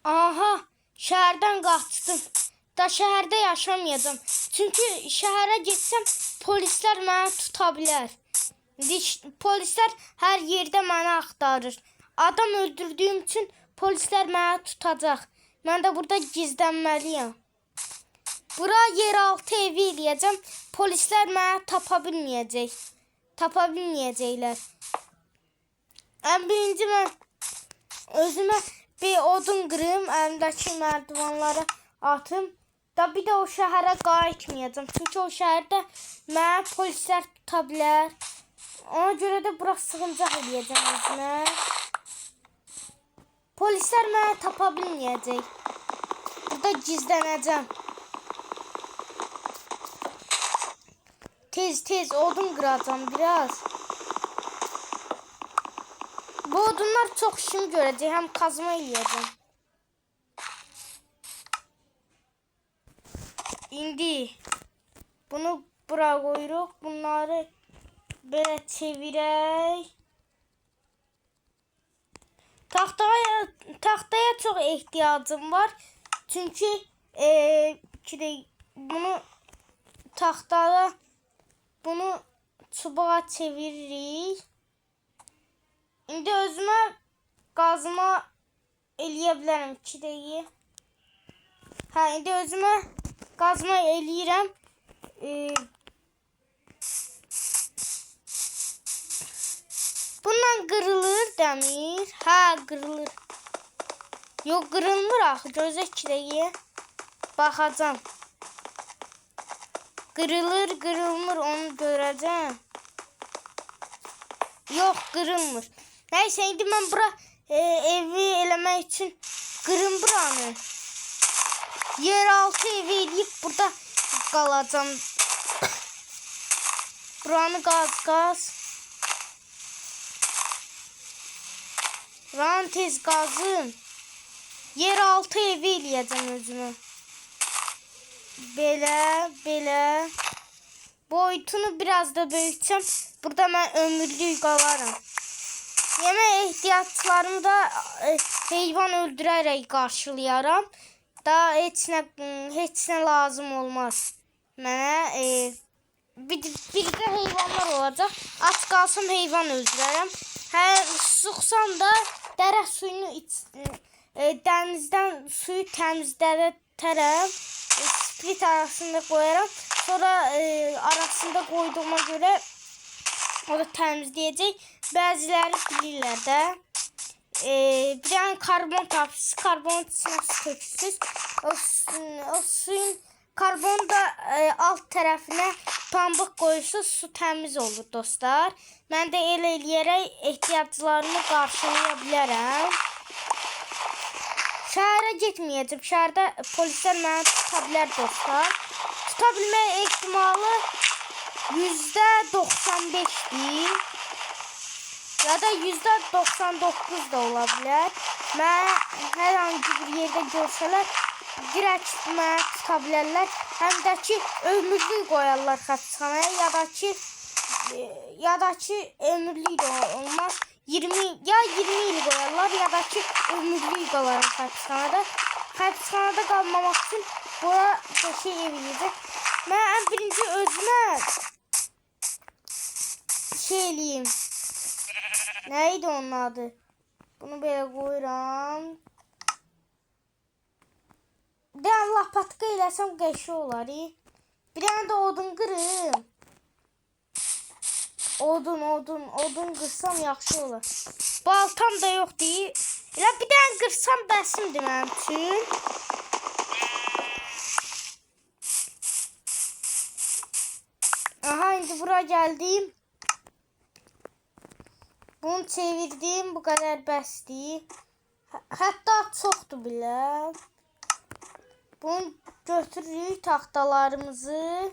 Aha, şəhərdən qaçdım. Da şəhərdə yaşamayacağım. Çünki şəhərə getsəm polislər məni tuta bilər. Polislər hər yerdə məni axtarır. Adam öldürdüyüm üçün polislər məni tutacaq. Mən də burada gizlənməliyəm. Bura yeraltı evi eləyəcəm. Polislər məni tapa bilməyəcək. Tapa bilməyəcəklər. Ən birinci mən özümə bir odun qırım, əlimdəki mərdivanları atım. Da bir də o şəhərə qayıtmayacağım. Çünki o şəhərdə məni polislər tuta bilər. Ona görə də bura sığıncaq eləyəcəm özümə. Polislər məni tapa bilməyəcək. Burada gizlənəcəm. Tez odun qıracağım biraz. Bu odunlar çox işimi görəcək. Həm kazma eləyəcəm. İndi bunu bura qoyuruq. Bunları belə çevirək. Taxtaya çox ehtiyacım var. Çünki bunu taxtaya, bunu çubuğa çeviririk. İndi özümə qazma eləyə bilərəm. 2 dəqiqə. Hə, indi özümə qazma eləyirəm. Bundan qırılır dəmir. Hə, qırılır. Yox, qırılmır axı. Gözlə 2 dəqiqə. Baxacam. Qırılır, qırılmır, onu görəcəm. Yox, qırılmır. Nəysə, indi mən bura evi eləmək üçün qırım buranı. Yeraltı evi eləyib burada qalacam. Buranı qaz. Buranı tez qazım. Yeraltı evi eləyəcəm özümü. Belə. Boyutunu biraz da böyütəcəm. Burada mən ömürlük qalaram. Yemək ehtiyaclarımı da heyvan öldürərək qarşılayaram. Da heç nə lazım olmaz mənə. Bir də heyvanlar olacaq. Aç qalsam heyvan öldürərəm. Suxsam da dərə suyunu dənizdən suyu təmizlədərəm. Split arasında qoyaram. Sonra arasında qoyduğuma görə o da təmizləyəcək. Bəziləri bilirlər də. Bir dənə karbon tapırsınız. Karbonun içine su tökürsünüz. O suyun karbonu da alt tərəfinə pambıq qoyursunuz. Su təmiz olur dostlar. Mən də elə eləyərək ehtiyaclarımı qarşılaya bilərəm. Şəhərə getməyəcəm. Şəhərdə polislər məni tuta bilər dostlar. Tuta bilmək ehtimalı %95'dir. Ya da %99 da ola bilər. Mən hər hangi bir yerdə görsələr direkt məni tuta bilərlər. Həm də ki ömürlük qoyarlar həbsxanaya, ya da ki ömürlük də olmaz. 20 il qoyarlar, ya da ki ömürlük qalarım həbsxanada. Həbsxanada qalmamaq üçün bura bir şey eləyəcək. Mən ən birinci özümə şey eləyim. Neydi onun adı? Bunu belə qoyuram. Bir dənə lapatka eləsəm qəşi olar. Bir dənə də odun qırım. Odun qırsam yaxşı olar. Baltam da yoxdur. Elə bir dənə qırsam bəsimdir mənim üçün. Aha, indi bura gəldim. Bunu çevirdim, bu qədər bəsdir. Hətta çoxdur belə. Bunu götürürük taxtalarımızı.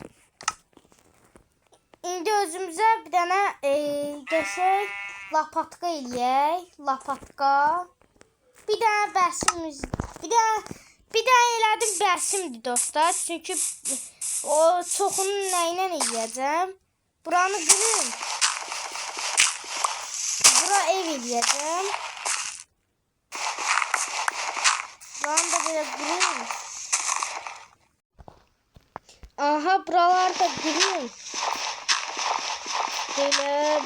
İndi özümüzə bir dənə qəşəng lapatka eləyək. Lapatka. Bir dənə bəsimimiz. Bir dənə elədim bəsimdir dostlar. Çünki o çoxunu nəylə eləyəcəm. Buranı qırım. Bura ev eləyəcəm. Buranı da biraz kırayım. Aha buralar da kırayım.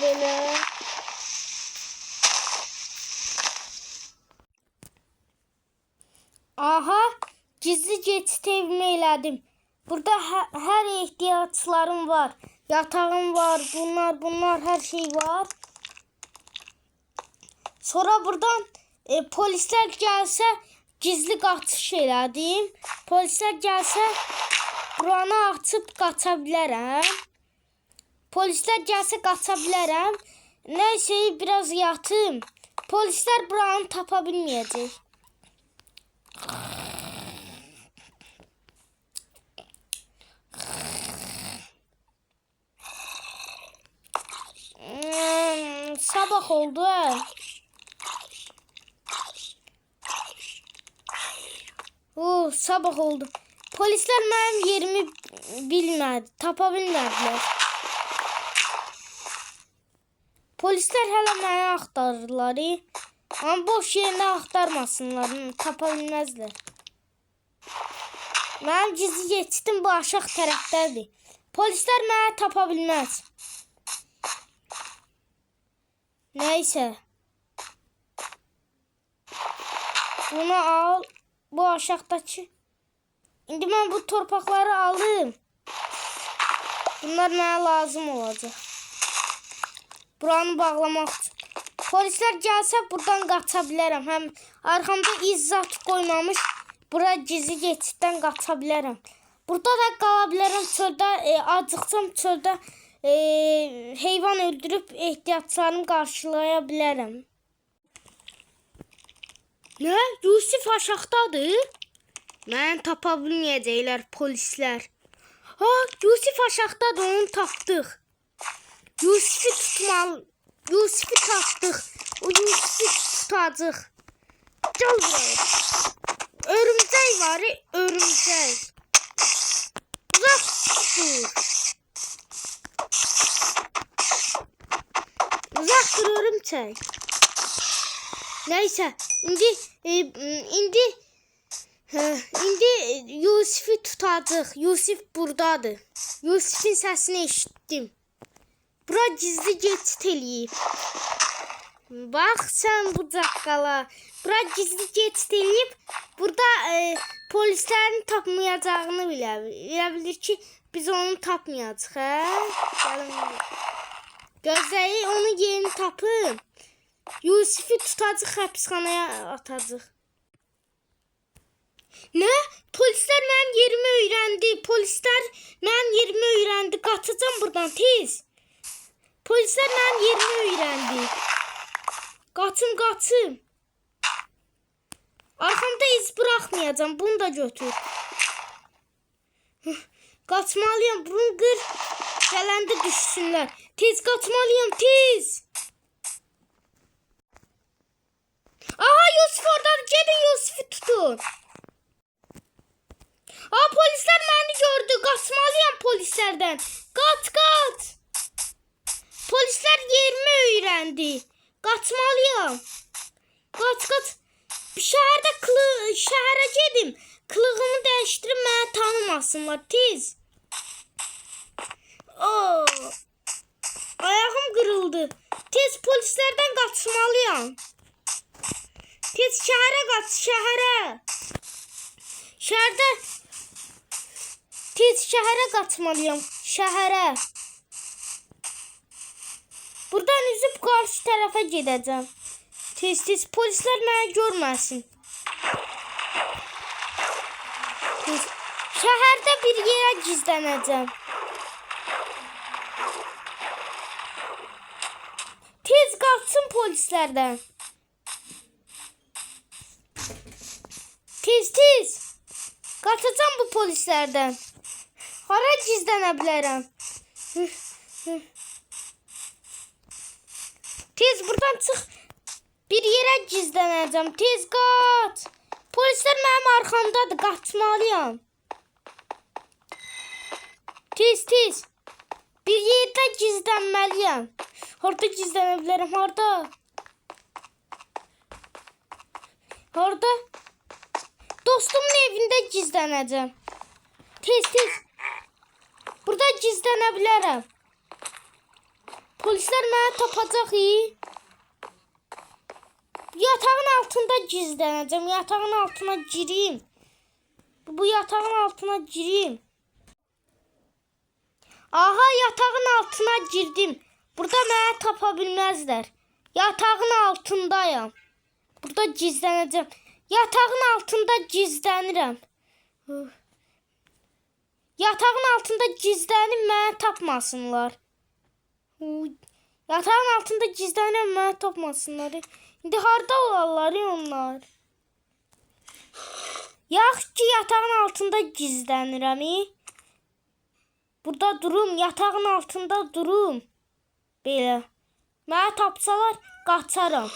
Böyle. Aha gizli geçit evime elədim. Burada her ihtiyaçlarım var. Yatağım var. Bunlar her şey var. Sonra buradan polisler gelse gizli qaçış elədim. Polisler gelse buranı açıp qaça bilərəm. Polisler gelse qaça bilərəm. Neyse biraz yatım. Polisler buranı tapa bilməyəcək. Sabah oldu. Sabah oldu. Polisler benim yerimi bilmedi. Tapa bilmediler. Polisler hala beni axtarırlar. Ama boş yerine axtarmasınlar. Tapa bilmezler. Benim gizli geçitim bu aşağı tərəfdədir. Polisler beni tapa bilmez. Neyse. Bunu al. Bu aşağıdaki. İndi ben bu torpaqları aldım. Bunlar mənə lazım olacak. Buranı bağlamaq üçün. Polisler gelse buradan qaça bilərəm. Həm arxamda iz zat qoymamış. Bura gizli geçiddən qaça bilərəm. Burada da qala bilərəm çöldə. Acıqsam çöldə heyvan öldürüp ihtiyaçlarımı qarşılaya bilərəm. Ne? Yusuf aşağıdadır. Mən tapa bilməyəcəklər polislər. Ha, Yusuf aşağıdadır, onu tapdıq. Yusufu tutmalı. Yusufu tapdıq. O Yusufu tutacaq. Gel buraya. Örümcək var, örümcək. Uzaq dur. Uzaq dur örümcək. Neyse, indi Yusuf'u tutacaq. Yusuf buradadır. Yusuf'un səsini eşitdim. Bura gizli geçit eləyib. Bax sən bu caqqala. Bura gizli geçit eləyib. Burada polislərin tapmayacağını elə bilir ki, biz onu tapmayacaq, hə? Gəlin. Gözləyi onu yerini tapıb. Yusuf'u tutacaq, həbsxanaya atacaq. Ne? Polisler benim yerimi öğrendi. Polisler benim yerimi öğrendi. Kaçacağım buradan tez. Polisler benim yerimi öğrendi. Kaçım. Arkamda iz bırakmayacağım. Bunu da götür. Kaçmalıyım. Bunu kır. Gələndə düşsünlər. Tez kaçmalıyım. Tez. Aha Yusuf oradan. Gelin Yusuf'u tutun. Aa polisler beni gördü. Kaçmalıyım polislerden. Kaç. Polisler yerimi öğrendi. Kaçmalıyım. Kaç. Bir şehre gedim. Kılığımı değiştirip beni tanımasınlar. Tez. Ayağım kırıldı. Tez polislerden kaçmalıyım. Tez şehre kaç. Şehirde tez şehre kaçmalıyım. Şehre. Buradan üzüp karşı tarafa gideceğim. Tez polisler beni görmesin. Şehirde bir yere gizleneceğim. Tez kaçsın polislerden. Tez. Kaçacağım bu polislerden. Hara gizlenebilirim. Tez buradan çık. Bir yere gizleneceğim. Tez kaç. Polisler benim arkamdadır. Kaçmalıyım. Tez. Bir yerde gizlenmeliyim. Orada gizlenebilirim. Orada. Dostumun evində gizlənəcəm. Tez. Burada gizlənə bilərəm. Polislər məni tapacaq. Yatağın altında gizlənəcəm. Yatağın altına gireyim. Bu yatağın altına gireyim. Aha, yatağın altına girdim. Burada məni tapa bilməzlər. Yatağın altındayım. Burada gizlənəcəm. Yatağın altında gizlənirəm. Yatağın altında gizlənib məni tapmasınlar. Yatağın altında gizlənib məni tapmasınlar. İndi harda olarlar onlar? Yaxşı ki, yatağın altında gizlənirəm. Burada durum, yatağın altında durum. Belə. Məni tapsalar qaçaram.